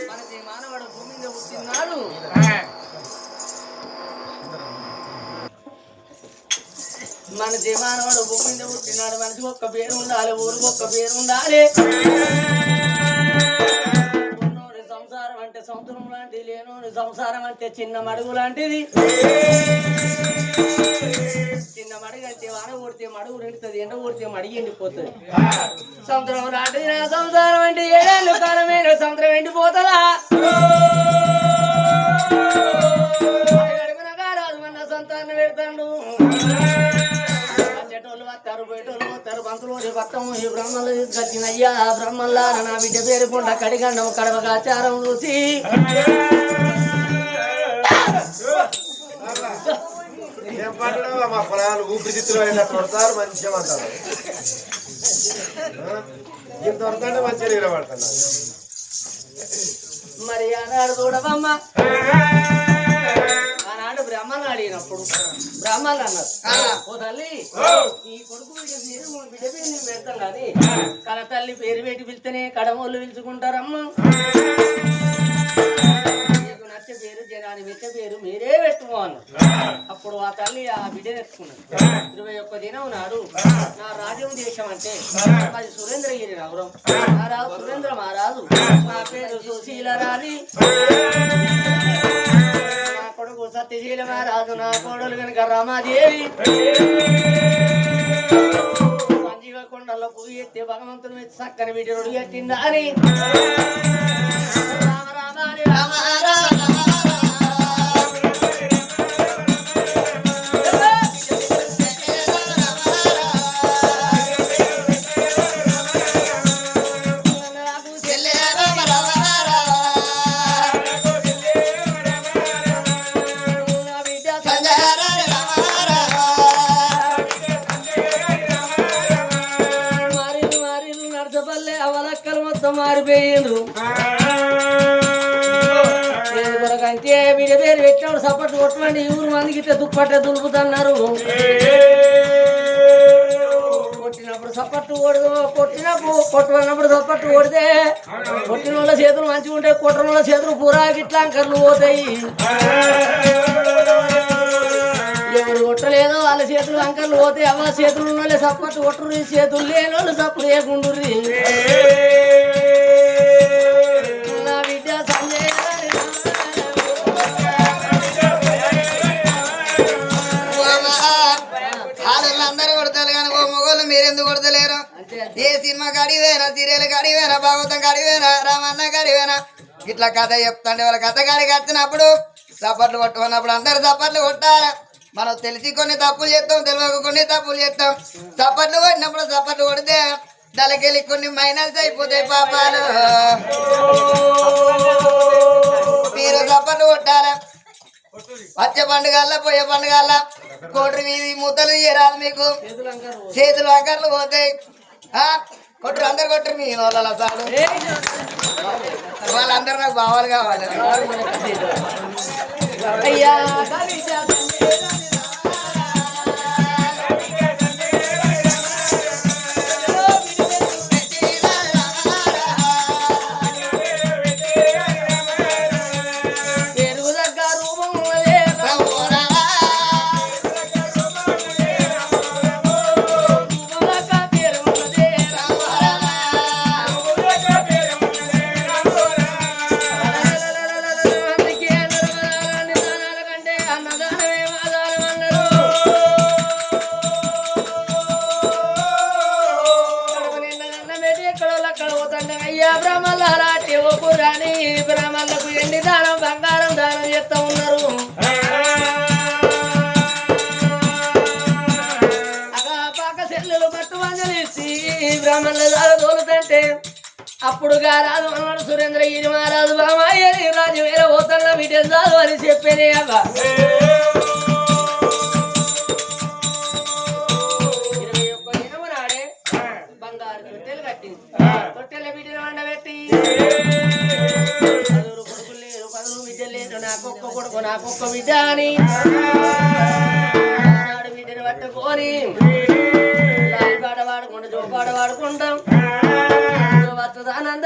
మనకి మానవుడు భూమి మీద పుట్టినాడు. మనకి మానవుడు భూమి మీద పుట్టినాడు. మనకి ఒక్క పేరు ఉండాలి, ఊరికి ఒక్క పేరు ఉండాలి. సంసారం అంటే సముద్రం లాంటిది, లేనోని సంసారం అంటే చిన్న మడుగు లాంటిది. చిన్న మడుగు అంటే వాన కొడితే మడుగు నిండుతుంది, ఎండ కొడితే మడిగి ఎండిపోతుంది. సముద్రం లాంటిది నా సంసారం అంటే ఏడేళ్ళు కాలమైన సముద్రం ఎండిపోతుందా? అడుగున కారాదు మన సంతానం పెడతాడు. చెట్టోళ్ళు వస్తారు, బయటోళ్ళు వస్తారు, పంతులు పట్టము ఈ బ్రహ్మలు తీసుకొచ్చినయ్యా. బ్రహ్మల్లా నా బిడ్డ పేరుకుండా కడిగండం కడవగాచారం చూసి మా పొలాలు ఊపిరితిత్తులు కొడతారు, మంచిగా అంటారు. ఇంత వరకంటే మంచిగా నిలబడుతున్నారు. మరి ఆనాడు చూడవమ్మా, ఆనాడు బ్రహ్మను అడిగినప్పుడు బ్రహ్మలు అన్నారు, ఓ తల్లి నీ కొడుకు బిడ్డ పేరు నేను పెడతాం కానీ కల తల్లి పేరు పెట్టి పిలిస్తేనే కడమోళ్ళు పిలుచుకుంటారమ్మా. నీకు నచ్చే పేరు జనాన్ని పెట్టే పేరు మీరే పెట్టుకోవాలి. అప్పుడు ఆ తల్లి ఆ బిడ్డను ఎత్తుకున్నాడు. 21 దినం నాడు నా రాజ్యం దేశం అంటే అది సురేంద్రగిరి నగరం. నా రాజు సురేంద్ర మహారాజు, నా పేరు సుశీల రాణి, నా కొడుకు సత్యశీల మహారాజు, నా కోడలు కనుక రమాదేవి. సంజీవ కొండల్లో పువ్వు ఎత్తే భగవంతుని మీద చక్కని బిడ్డను ఎట్టిందా అని రామ రామ అని రామ రామ మారిపోయిండ్రు. కొరకంటే వీడి పేరు పెట్టినప్పుడు సపోర్ట్ కొట్టమండి, ఊరు మందికి ఇట్లా దుప్పట్టే దులుపుతున్నారు. కొట్టినప్పుడు సపట్టు కొడదు, కొట్టుకున్నప్పుడు సపట్టు కొడితే కొట్టిన వాళ్ళ చేతులు మంచిగా ఉంటాయి, కొట్టిన వాళ్ళ చేతులు పురా గిట్లా అంకర్లు పోతాయి. ఎవరు కొట్టలేదో వాళ్ళ చేతులు అంకర్లు పోతాయి. వాళ్ళ చేతులు ఉన్న వాళ్ళే సపట్టు కొట్టరు, చేతులు లేని వాళ్ళు సప్పుడు లేకుండ్రి. నా బిడ్డ సంజయ్ అందరూ కొడతారు కానీ ఓ మొగోళ్ళు మీరెందుకు కొడతలేరు? ఏ సినిమా కాడివేనా, సీరియల్ కాడివేనా, భాగవతం కాడివేనా, రామన్న కాడివేనా, ఇట్లా కథ చెప్తాండే వాళ్ళ కథ కాడికి వచ్చినప్పుడు చప్పట్లు కొట్టుకున్నప్పుడు అందరు చప్పట్లు కొట్టాలి. మనం తెలిసి కొన్ని తప్పులు చేస్తాం, తెలియక కొన్ని తప్పులు చేస్తాం. చప్పట్లు కొట్టినప్పుడు చప్పట్లు కొడితే దానికెళ్ళి కొన్ని మైనస్ అయిపోతాయి పాపాలు. మీరు చప్పట్లు కొట్టాలి. వచ్చే పండుగల్లా పోయే పండుగల్లా కోటరి వీధి ముద్దలు ఇయ్యరాదు, మీకు చేతులు అంకర్లు పోతాయి. కొట్టరు, అందరు కొట్టరు మీ వాళ్ళ సార్. వాళ్ళందరూ నాకు బావాలు కావాలి. అయ్యా బ్రహ్మలారాటి ఓపు రాని బ్రహ్మలకు ఎండి దానం బంగారం దానం చేస్తా ఉన్నారు. అగా పాక చెల్లెలు పట్టు వంజలిచ్చి బ్రహ్మల తోలుతంటే అప్పుడు గారాజు అన్నాడు సురేంద్రగిరి మహారాజు, బామాయ్యని రాజు వేరే పోతున్న బిడ్డలు చాలు అని చెప్పేది. అవ్వ 21 దినం నాడే బంగారు తొట్టెలు కట్టింది. తొట్టెల బిడ్డలు వండబెట్టి కొడుకులు లేరు, 10 బిడ్డలు లేరు, నాకొక్క కొడుకు నాకొక్క బిడ్డ అని నాడు బిడ్డను పట్టుకొని లాలి పాట పాడుకుంటా జోపాట పాడుకుంటాం. వచ్చదానంద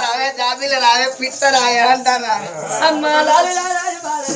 రావే జాబీలు రావే పిట్ట రావే అంటానా అమ్మ లాలి లాలి బాలే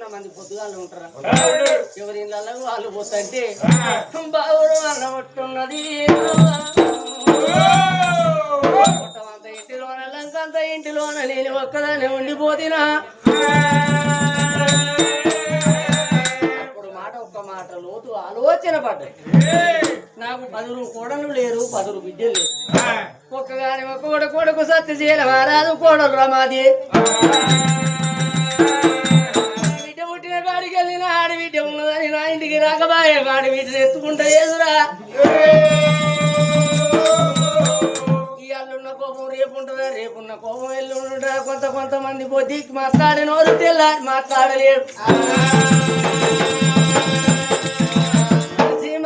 మంది పొద్దుగాళ్ళు ఉంటారా ఎవరి ఇళ్ళలో వాళ్ళు పోతుంటే బావురు అన్నట్టున్నది ఇంటిలోన లంకంత ఇంటిలోన నేను ఒక్కదాన్ని ఉండిపోతినా అప్పుడు మాట ఒక్క మాట లోతు ఆలోచన పడ్డాయి నాకు 10 కోడలు లేరు 10 బిడ్డలు లేరు ఒక్కగాని ఒక్క కొడుకు సత్య చేయల వారాదు కోడలు రమాది కాడికి వెళ్ళిన ఆడబిడ్డ ఉన్నదని నా ఇంటికి రాకబాయే ఆడబిడ్డను ఎత్తుకుంటా చేసురా ఇవాళున్న కోపం రేపుంటుందా రేపున్న కోపం ఎల్లుంటా కొంతమంది పోతే మాట్లాడినోరు తెల్లారి మాట్లాడలేడు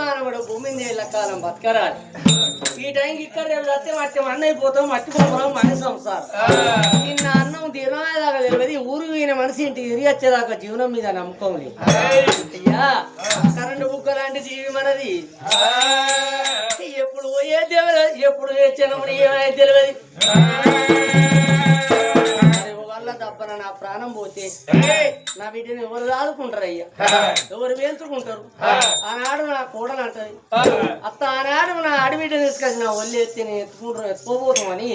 మానవుడు భూమి నీళ్ళ కాలం బతకరాలి ఈ టైంకి ఇక్కడ రేపు మట్టి మన్న అయిపోతాం మట్టి పోతాం మన సంసారం నిన్న అన్నం తినదాకా తెలియదు ఊరు పోయిన మనిషి ఇంటికి తిరిగి వచ్చేదాకా జీవనం మీద నమ్మకం లేదు అయ్యా కరెంటు బుక్క లాంటి జీవి మనది ఎప్పుడు పోయే తెలియదు ఎప్పుడు తెచ్చినప్పుడు ఏమైనా తెలియదు వల్ల తప్పన నా ప్రాణం పోతే నా బిడ్డని ఎవరు దాదుకుంటారు అయ్యా ఎవరు వేల్చుకుంటారు ఆనాడు నా కోడలు అంటది అత్త ఆనాడు నా అడిబిడ్డని తీసుకొచ్చి నా ఒళ్ళు ఎత్తి నేను ఎత్తుకోబోతామని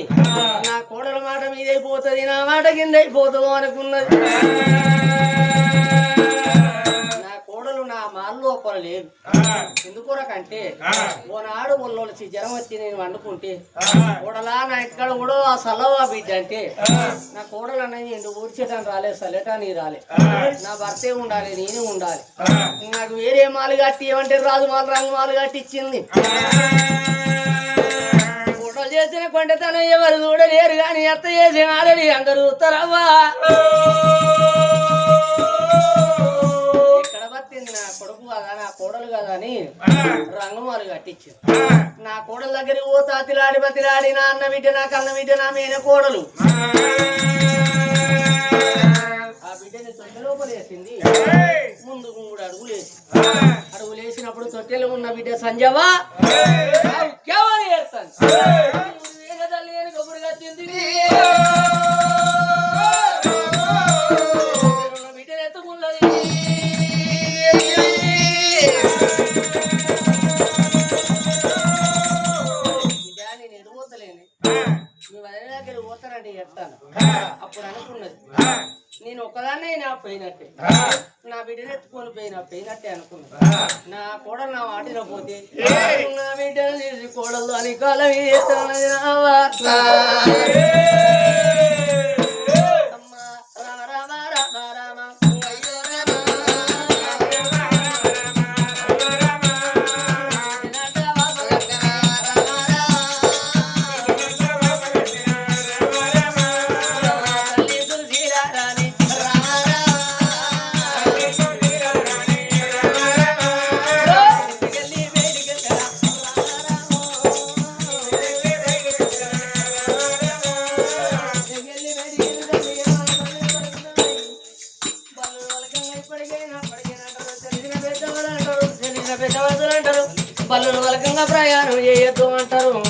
నా కోడల మాట మీద అయిపోతుంది నా మాట కింద అయిపోతావు అనుకున్నది నా కోడలు నా మాల్ లోపల లేదు ఎందుకొరకంటే ఓనాడు ఒళ్ళొలిచి జ్వరం వచ్చి నేను వండుకుంటే కోడలా నా ఇక్కడ కూడా ఆ సలవా బిడ్డ అంటే నా కోడలు అనేది ఎందుకు ఊడ్చేటాన్ని రాలే సలేటాని రాలే నా భర్తే ఉండాలి నేనే ఉండాలి నాకు వేరే మాలు కట్టి ఏమంటే రాజు మాలు రంగు మాలు కట్టి ఇచ్చింది కోడలు చేసిన కొంటతనం ఎవరు చూడలేరు కానీ అత్త చేసిన ఆడని అందరూ చూస్తారవ్వా కోడలు కదా అని రంగమాలు కట్టించింది. నా కోడల దగ్గర ఓ తాతిలాడి బతిలాడి నా అన్న బిడ్డ నా కన్న బిడ్డ నా మేన కోడలు ఆ బిడ్డని తొట్టె లోపల వేసింది. ముందు 3 అడుగులు వేసి అడుగులు వేసినప్పుడు తొట్టెలో ఉన్న బిడ్డ సంజవా ఏడతాను తల్లి అని కొబ్బరి కట్టింది. బిడ్డను ఎత్తుకున్నది. నేను ఎదుగుతలేని మీ వదిన దగ్గర పోతానంటే చెప్తాను. అప్పుడు అనుకున్నది నేను ఒకదాన్నే నా పోయినట్టే, నా బిడ్డను ఎత్తుకొని పోయినట్టే అనుకున్నది. నా కోడలు నా వాటిలో పోతే నా బిడ్డను తీసి కోడలు అని కాలం వేస్తున్నది. నా వార్త బల్లులు వలకంగా ప్రయాణం చేయొద్దు అంటారు.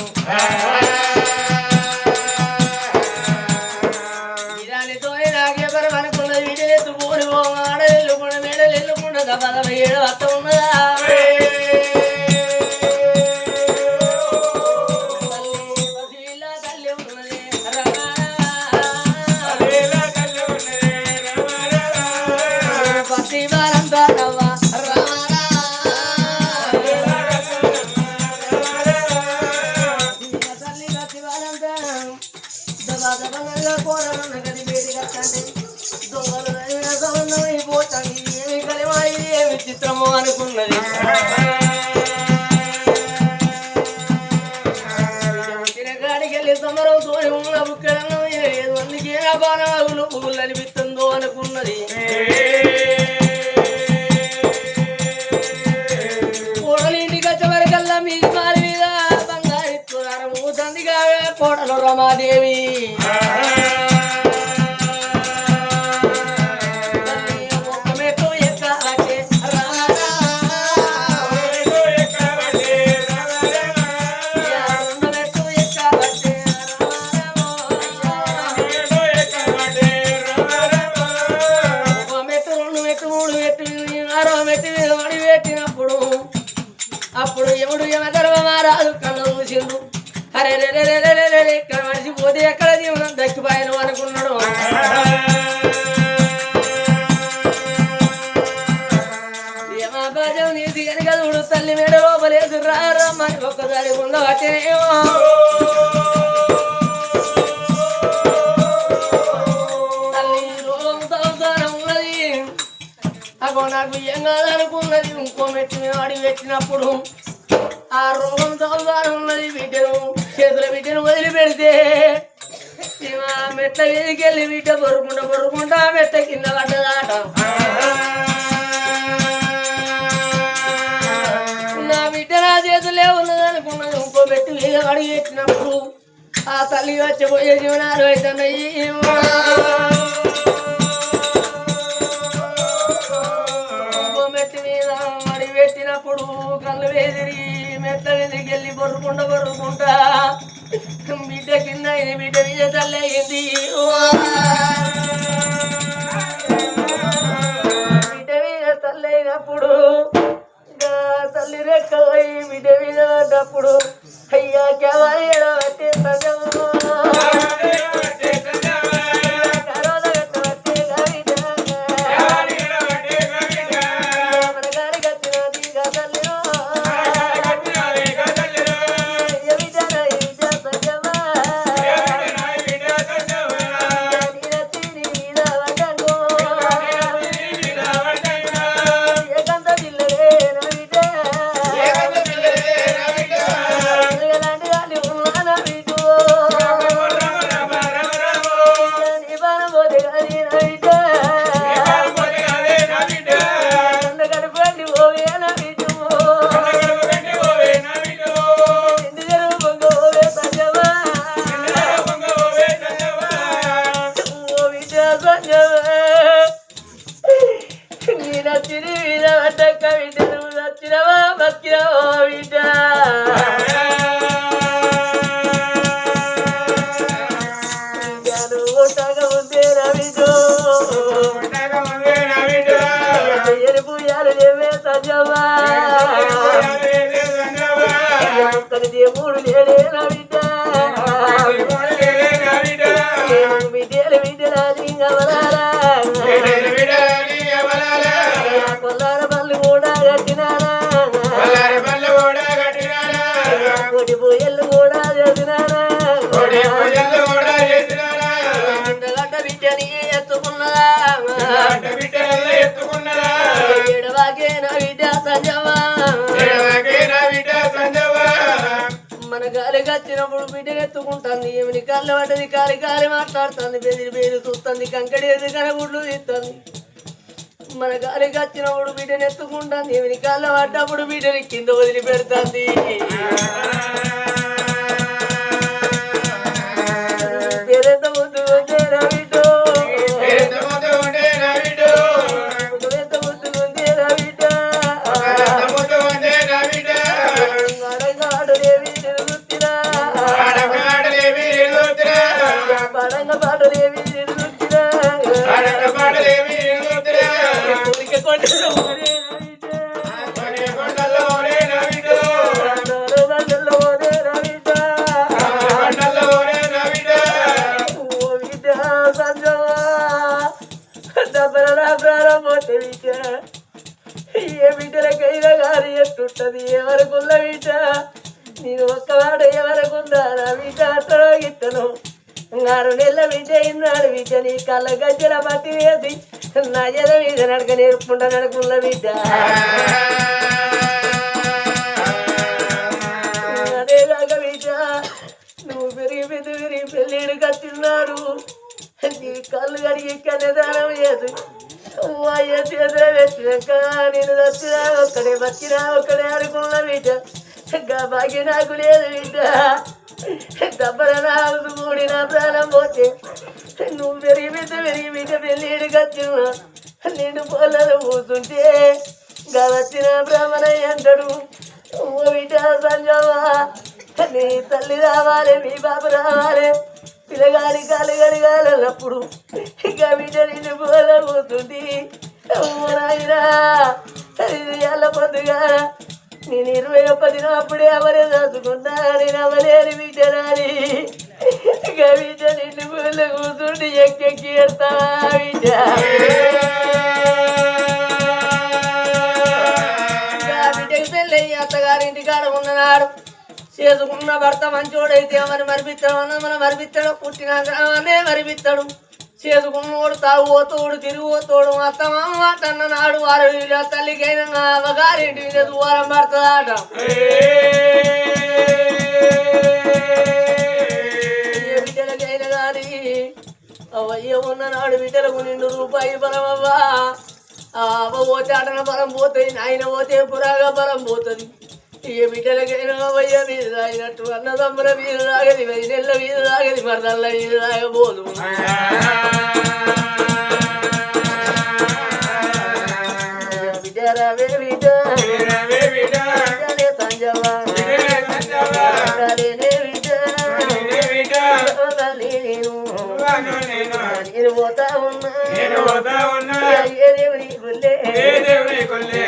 ఇదానితో నాకే పరం అనుకున్నది. వీటిని ఎత్తుకొని ఆడలు వెళ్ళకుండా మేడలు వెళ్ళకుండా దబాదబ 7 వత్త ఉన్నదా తల్లి ఉన్నది. పసి వారంతా రవ్వ చిత్రము అనుకున్నది. కాడికి వెళ్ళి తమరవుతో ఉన్న బుక్కలను అందుకే నా బాణాగులు పువ్వులు అనిపిస్తుందో అనుకున్నది. కోడలు ఇంటికి వచ్చేవరకల్లా మీది మారి మీద బంగారు మూతందిగా కోడలు రమాదేవి. అప్పుడు ఎముడు యమధర్మరాజు కళ్ళ చూసిండు. అరే ఇక్కడ మనిషి పోతే ఎక్కడ జీవనం దక్కిపోయాను అనుకున్నాడు. యమాబాజం నీతి కనుక చూడు తల్లి మేడ లోపలేదు రమ్మని ఒక్కసారి ఉండవచ్చేమో. తల్లి రోగంతో ఉన్నది. అగో నాకు ఏం కాదనుకున్నది. ఇంకో మెట్టు మీద అడిగి పెట్టినప్పుడు ఆ రోగంతో ఉన్నది. బిడ్డను చేతుల బిడ్డను వదిలిపెడితే మెట్ల మీదకి వెళ్ళి బిడ్డ బొరుకుంటా మెట్ల కింద పడ్డదాట. నా బిడ్డ నా చేతులే ఉన్నది అనుకున్నది. ఇంకో మెట్టు మీద అడిగి పెట్టినప్పుడు ఆ తల్లి వచ్చిపోయే జీవనాలు అవుతున్నాయి. పెట్టినప్పుడు కళ్ళు వేదిరి మెట్ల మీదకి వెళ్ళి బొరుకుంటా బిడ్డ కింద బిడ్డ మీద తల్లి అయింది. బిడ్డ మీద తల్లి అయినప్పుడు తల్లి రెక్కలై బిడ్డ మీద పడ్డప్పుడు అయ్యా కేవలం ఎడబట్టే నచ్చిని మీద పడ్డక్క బిడ్డ నువ్వు నచ్చినవా బతికినవా బిడ్డ ఎరుపుయాలు లేవే సంజమా దేవుడు లేడే నా బిడ్డ బిడ్డలు బిడ్డలాలి కొల్లార పళ్ళు కూడా కట్టినారా కొడి పొయ్యలు కూడా చేసినారా గడ్డ బిడ్డని ఎత్తుకున్నదా ఎడవాకే నా బిడ్డ సంజమా మన గాలి వచ్చినప్పుడు బిడ్డను ఎత్తుకుంటుంది ఏమిని కళ్ళ పడ్డది కాలి కాలి మాట్లాడుతుంది బెదిరి బెదిరి చూస్తుంది కంకడి ఎది కనగుడ్లు తీస్తుంది మన గాలి వచ్చినప్పుడు బిడ్డను ఎత్తుకుంటుంది ఏమిని కళ్ళ పడ్డప్పుడు బిడ్డని కింద వదిలి పెడుతుంది పేరెంత ముందు ఉందేరా బిడ్డో ఎంత ముందు ఉందేరా బిడ్డ అడగాడలేవి నిలుగుతిరా పడంగ పాటలేవి నిలుగుతిరా కోరిక కొండలో ఓరేనా బిడ్డ బండల్లో ఓరేనా బిడ్డ ఓ బిడ్డ సంజమా దబ్బరా ప్రారంభోతే బిడ్డ ఏ బిడ్డలకైనా గారి ఎట్టుంటది ఎవరికున్న బిడ్డ నేను ఒక్కవాడు ఎవరికుందా నా బిడ్డ అట్టలో గిట్టను 6 నెలల బిడ్డ ఇన్నాడు బిడ్డ నీ కళ్ళ గజ్జల పట్టి వేసి నా జల మీద నడక నేర్పుకుంటా నడుకున్న బిడ్డ అదేలాగా బిడ్డ నువ్వు పెరిగి పెళ్ళిడు కట్టిన్నాడు నీ కళ్ళు కడిగి కన్నదానం చేసి అయ్య చేతుల పెట్టినాక నేను దచ్చినా ఒక్కడే బతికినా ఒక్కడే అనుకున్న బిడ్డ ఇంకా బాగి నాకు లేదు బిడ్డ దబ్బర నాకు కూడిన ప్రాణం పోతే నువ్వు పెరిగి బిడ్డ పెళ్ళిడు కచ్చినా నిండు పొలాలు పోతుంటే గా వచ్చిన బ్రాహ్మణ అంటాడు ఓ బిడ్డ సంజమా నీ తల్లి రావాలి మీ బాబు రావాలి పిల్లగాడి కాలు గడిగాలన్నప్పుడు ఇక బిడ్డ నిన్ను పోలబోతుంది నాయనా ఎల్ల పొద్దుగా నేను 21 దినం అప్పుడే అవరే దాచుకున్నా నేను అవలేని బిడ్డ రాని ఇక బిడ్డ నిన్ను పోల కూతుంటే ఎక్కెక్కి ఎడతా బిడ్డ బిడ్డకి పెళ్ళి అత్తగారింటి కాడ ఉన్ననాడు చేసుకున్న భర్త మంచోడైతే మరి మరిపిస్తాడు అన్న మన మరిపిస్తాడు పుట్టినాక మరిపిస్తాడు చేసుకున్నోడు తాగుపోతోడు తిరిగిపోతోడు అత్తమామ తన్న నాడు వారు తల్లికైనా అవగారింటి మీద దూరం పడుతుందట బిడ్డలకైనా కానీ అవయ్య ఉన్ననాడు బిడ్డలకు ₹2 బలమవ్వా అవ్వ పోతే అటన బలం పోతుంది నాయన పోతే పురాగా బలం పోతుంది ఏ బిడ్డలకైనా అవయ్య మీద తాగినట్టు అన్నదమ్ముల మీద తాగది 10 నెలల మీద తాగది మరదళ్ళ మీద తాగబోదు బిడ్డరావే బిడ్డ సంజమా నేను పోతా ఉన్నా దేవుని కొల్లే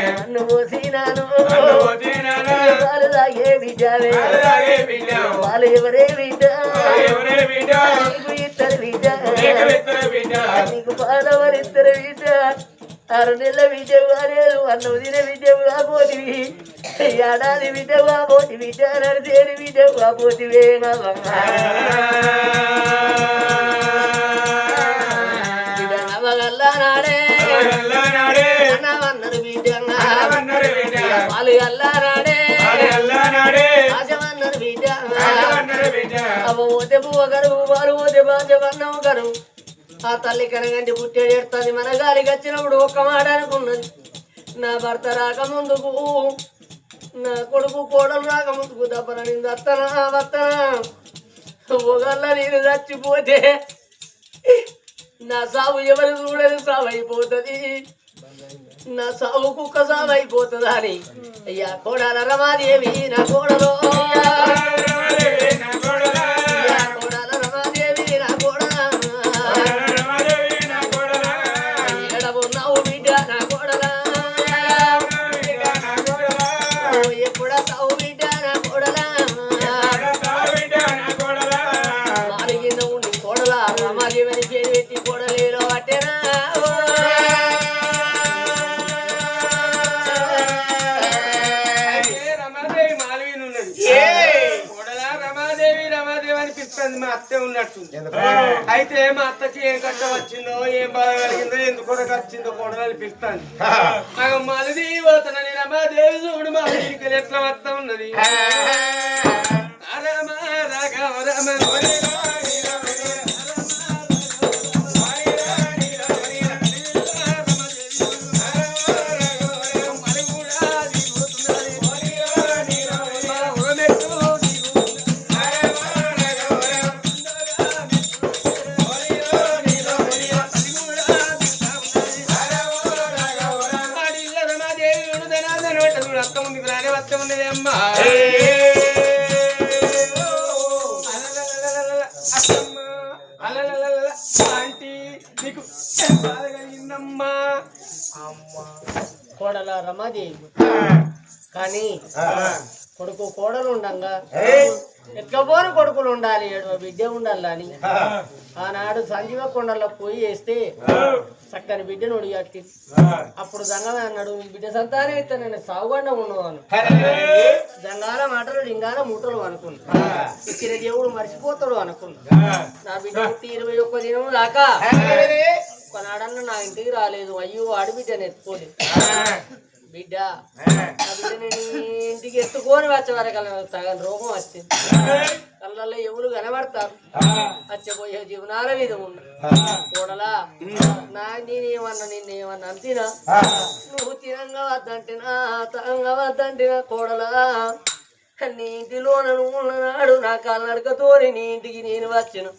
నన్ను పోసినాను పాలు తాగే బిడ్డవే వాళ్ళు ఎవరే బిడ్డ నీకు ఇద్దరు బిడ్డ నీకు పాలవరిద్దరు బిడ్డ 6 నెలల బిడ్డవు కాలేదు 1 దిన బిడ్డవు కాపోతివి ఏడాది బిడ్డవు కాపోతి బిడ్డ నడిచేది బిడ్డవు కాపోతివే నవగల్లా నాడే అన్నవన్నరు బిడ్డ వాళ్ళు అల్లా నాడే ఆశమన్నరు బిడ్డ అవ్వ పోతే పువ్వ కరువు వాళ్ళు పోతే బాజమన్నం కరువు ఆ తల్లి కనగంటి పుట్టేడు ఎడుతుంది మన గాలికి వచ్చినప్పుడు ఒక్క మాట అనుకున్నది నా భర్త రాకముందుకు నా కొడుకు కోడలు రాకముందుకు దప్పన నేను దత్తనా వత్తనా ఒకళ్ళ నేను చచ్చిపోతే నా సాగు ఎవరు చూడని సాగు అయిపోతుంది నా సాగు కుక్క సాగు అయిపోతుందా అని అయ్యా కోడాల రమాదేవి నా కోడలో కోడాల రమాదేవి నా కోడలా ఎడబున్నావు బిడ్డ నా కోడలా ఎప్పుడ సాగు బిడ్డ నా కోడలా నాలుగిన ఉండి కోడలా రమాదేవిని పేరు పెట్టి కోడలేలో అట్టేనా మా అత్తే ఉన్నట్టు అయితే మా అత్తకి ఏం కట్ట వచ్చిందో ఏం బాధ కలిగిందో ఎందుకు వచ్చిందో కోడలు పిలుస్తాను మలది పోతానని రమాదేవి చూడు మా ఇంటికి ఎట్లా వస్తా ఉన్నది రమ రాఘవ రమ కోడల రమాదేవి కానీ కొడుకు కోడలు ఉండంగా ఎట్లా పోని కొడుకులు ఉండాలి ఏడవ బిడ్డ ఉండాలని ఆనాడు సంజీవ కొండలో పోయి వేస్తే చక్కని బిడ్డను ఒడిగట్టి అప్పుడు జంగమే అన్నాడు బిడ్డ సంతానం అయితే నేను సాగుకుండా ఉన్నాను జంగాల మాటలు లింగాల ముట్టలు అనుకున్నా ఇచ్చిన దేవుడు మర్చిపోతాడు అనుకున్నా నా బిడ్డ పుట్టి 21 దినం దాకా కొనాడన్న నా ఇంటికి రాలేదు అయ్యో ఆడబిడ్డని ఎత్తుకోలేదు బిడ్డ నా బిడ్డని ఇంటికి ఎత్తుకొని వచ్చే వరకు తగని రోగం వచ్చింది కళ్ళల్లో ఎవరు కనబడతారు వచ్చపోయే జీవనాల మీద ఉన్న కూడలా నేనేమన్నా అంతినా నువ్వు తినంగా వద్దంటినా తరంగా వద్దంటినా కూడలా నీ ఇంటిలో నువ్వు ఉన్ననాడు నా కాళ్ళ నడకతోని నీ ఇంటికి నేను వచ్చను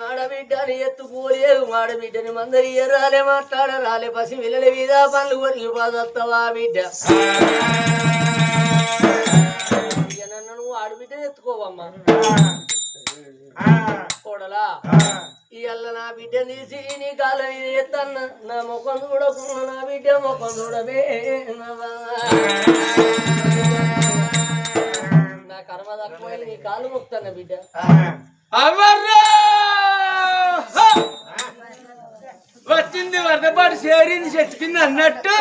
ఆడబిడ్డని ఎత్తుకోలేదు ఆడబిడ్డని మందరి రాలే మాట్లాడరాలే పసి విల్లల మీద పనులు కొరికి బాధస్తావా బిడ్డ నన్ను నువ్వు ఆడబిడ్డని ఎత్తుకోవమ్మా కోడలా ఇవాళ నా బిడ్డని తీసి నీ కాళ్ళ మీద ఎత్తన్న నా ముఖం చూడకుండా నా బిడ్డ ముఖం చూడమే నా కర్మ తక్కువ నీ కాళ్ళు మొక్కుతాన్న బిడ్డ వచ్చింది వరదపాటు చేరింది చెట్టు కింద అన్నట్టు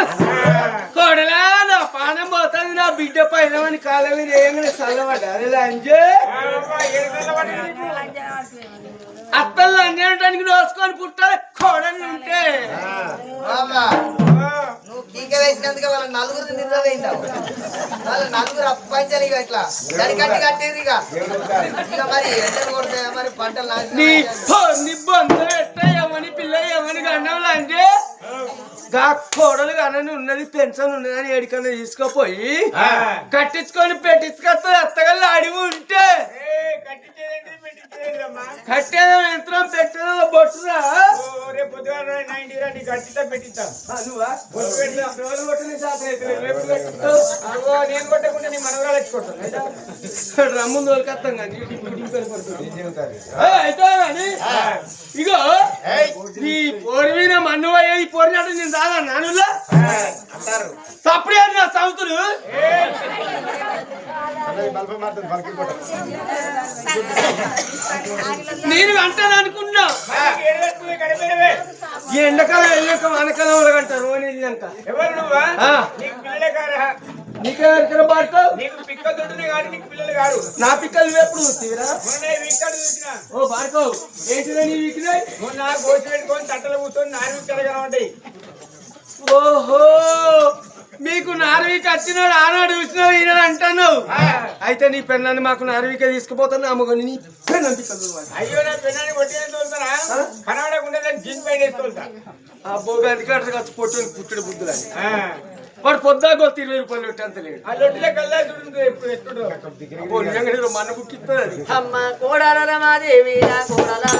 కోడలా నా పానం పోతుంది నా బిడ్డ పైన కాళ్ళ మీద ఏమైనా చల్లబడ్డారు లంజే అత్తలు లంజడానికి దోసుకొని పుట్టాలి కోడని ఉంటే నువ్వు కీక వేసినందుకే వాళ్ళ నలుగురు నిద్ర వేయిందావు వాళ్ళ నలుగురు అప్పంచాలి ఇక ఇట్లా గడికట్టి కట్టేది ఇక మరి ఎండలు కొడతాయా మరి పంటలు నీ బొందలు ఎట్టమని పిల్ల ఏమని కన్నావు లంజే గా కోడలు కానీ ఉన్నది పెన్షన్ ఉన్నది అని ఎడికన్నా తీసుకుపోయి కట్టించుకొని పెట్టించుకొస్తా అత్తగల్లు అడిగి ఉంటే కట్టేదో యంత్రం పెట్టేదో బొట్టురా రేపు గట్టితో పెట్టిస్తా నేను కొట్టకుండా నీ మనవరాలు ఎట్టుకుంటాను రమ్ము దొరికొస్తాం కానీ అయితే కానీ ఇగో ఈ పొరివిన మన్ను ఈ పొరినట్టు నేను రాదా నానులా సప్పుడు నా సౌతులు నేను అంటాను అనుకున్నా ఈ ఎండకాలం వెళ్ళాక వానకాలం వాళ్ళకంటారు వెళ్ళాక ఎవరు నువ్వా నీకెవరికైనా పాడుతావు నీకు పిక్కలు దొడ్డునే కాదు నీకు పిల్లలు కాదు నా పిక్కలు ఎప్పుడు చూస్తీరా ఓ పాడుకోవు ఏంటిదా నీ వీకినాయి మొన్న కోసి పెట్టుకొని తట్టలు కూర్చొని నారు విక్కలుగా ఉంటాయి ఓహో మీకు నార్వీకి వచ్చినాడు ఆనాడు చూసినావు ఈనాడు అంటున్నావు అయితే నీ పెన్నాన్ని మాకు నార్వీకే తీసుకుపోతాను అమ్మగని నీ పెన్నాన్ని పిక్కలు అయ్యో నా పెన్నాన్ని కొట్టిన తోలుతారా కనబడకుండా జీన్ పైన వేసుకుంటా అబ్బో గంట కట్ట ఖర్చు పొట్టు పుట్టుడు బుద్ధులని వాడు పొద్దాకు 20 రూపాయలు పెట్టంత లేదు ఆ లొట్టిలో కల్లా ఎప్పుడు మన బుక్కిస్తుంది అమ్మ కోడల రమాదేవి నా కోడలా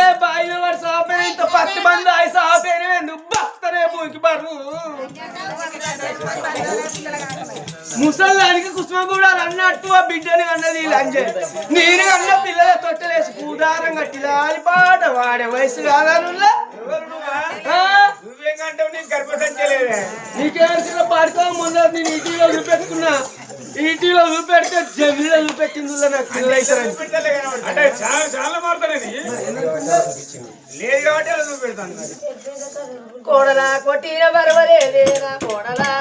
ఏ బాయిలో వాడు సాపేన ఇంత 10 మంది ఆయి సాపేన నువ్వు భక్తనే భూమికి బరు ముసల్లానికి కుసుమ కూడా అన్నట్టు ఆ బిడ్డని అన్నది లంజే నేను అన్న పిల్లల తొట్టలేసి పూదారం కట్టి లాలి పాట వాడే వయసు కాదనుల్లా నువ్వేంటంటావు నీకు గర్భసంచలేదే నీకేమనుకున్నా పాడుకో మొన్న నేను ఈటీలో చూపెట్టుకున్నా ఈటీలో చూపెడితే జమీలో చూపెట్టింది నాకు పిల్లలు అంటే చాలా మారుతానేది లేదు కాబట్టి అలా చూపెడతాను కోడలా కొట్టిన బరవలేదేనా కోడలా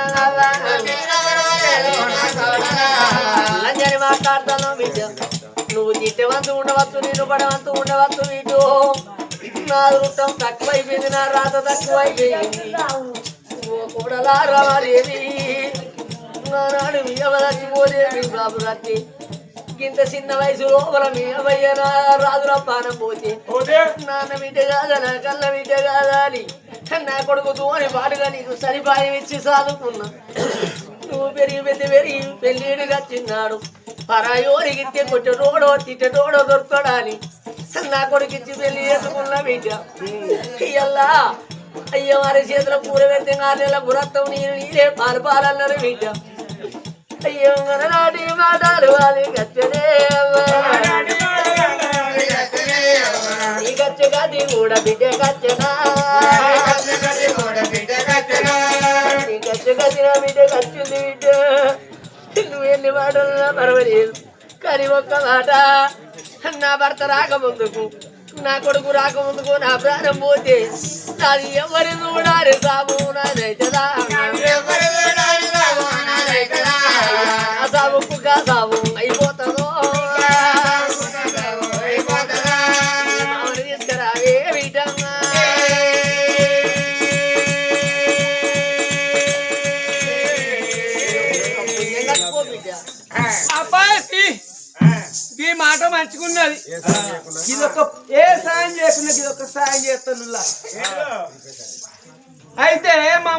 లంజని మాట్లాడతాను బిడ్డ నువ్వు తిట్టవంతు ఉండవచ్చు నేను పడవంతు ఉండవచ్చు ఇటు నా అదృష్టం తక్కువైపోయింది నా రాత తక్కువైపోయింది ఓ కోడలా రావాలేది నాడు మీ అవదచ్చిపోదేవి బాబు రత్తి ఇంత చిన్న వయసు లోపల మీ అవ్వయ్య రాజుల పానం పోతే నాన్న బిడ్డ కాదా నా కళ్ళ బిడ్డ కాదా అని నా కొడుకుతూ అని పాటుగా నీకు సరిపాయం ఇచ్చి సాదుకున్నా నువ్వు పెరిగి పెళ్ళిడు కచ్చిన్నాడు పరాయోరిగితే కొట్టటోడో తిట్టటోడో దొరకడాని నా కొడుకిచ్చి పెళ్లి చేసుకున్న బిడ్డ అయ్యల్లా అయ్య వారి చేతిలో కూర పెడితే 4 నెలల గురత్తం నీరే పాలన్నారు బిడ్డ అయ్యో నాటి మాటలు అది గచ్చనే ఈ గచ్చు గది కూడా బిడ్డ గచ్చనా ఈ గచ్చు గదిన బిడ్డ గచ్చింది బిడ్డ నువ్వు ఎన్ని మాటలు పర్వాలేదు కానీ ఒక్క మాట నా భర్త రాకముందుకు నా కొడుకు రాకముందుకు నా ప్రాణం పోతే నాది ఎవరి చూడాలి సాబు నాదైతదా సాబుకు కా సాబు అయిపోతుందో తీసుకురావే బిడ్డమ్మా అబ్బాయి ఈ మాట మంచుకున్నది ఇదొక ఏ సాయం చేయకుండా ఇదొక సాయం చేస్తాను అయితే మా